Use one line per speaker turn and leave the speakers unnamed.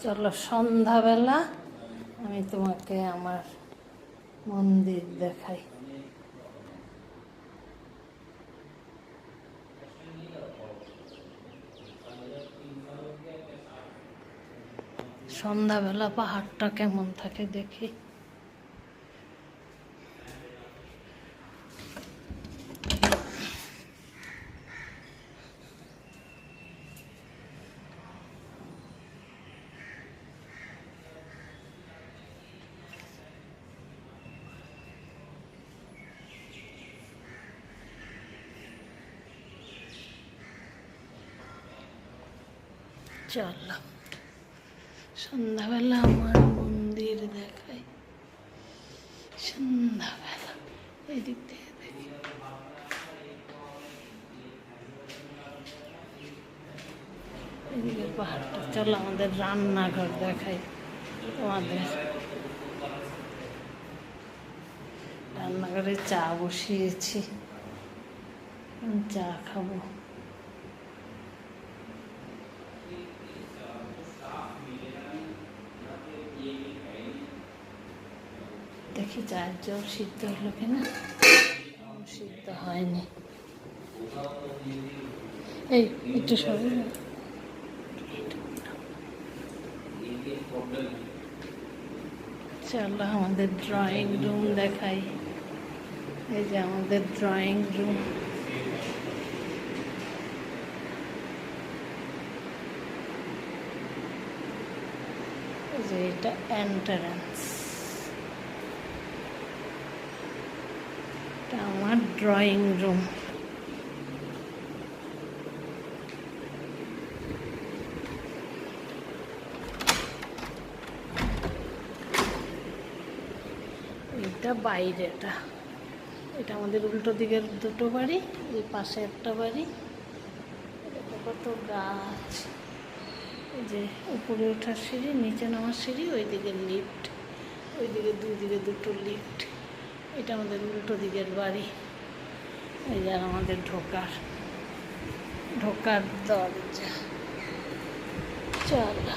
চলো সন্ধ্যাবেলা আমি তোমাকে আমার মন্দির দেখাই। সন্ধ্যাবেলা পাহাড়টা কেমন থাকে দেখি। চলো সন্ধ্যাবেলা আমার মন্দির দেখাই। সন্ধ্যাবেলা এদিক থেকে দেখি। এদিকে পাহাড়টা। চলো আমাদের রান্নাঘর দেখাই তোমাদের। রান্নাঘরে চা বসিয়েছি, চা খাবো। দেখি চায়ের জল সিদ্ধ হলো কিনা। সিদ্ধ হয়নি। এই একটু সরে চলো আমাদের ড্রয়িং রুম দেখাই। এই যে আমাদের ড্রয়িং রুম। এই যে এটা এন্ট্রান্স। এটা আমার ড্রয়িং রুম। এটা বাইরেটা। এটা আমাদের উল্টো দিকের দুটো বাড়ি, এই পাশে একটা বাড়ি। এটা কত গাছ। এই যে উপরে ওঠার সিঁড়ি, নিচে নামার সিঁড়ি, ওইদিকে লিফট, ওইদিকে দুই দিকে দুটো লিফট। এটা আমাদের উল্টো দিকের বাড়ি। এই যে আমাদের ঢোকার দরজা। চলো।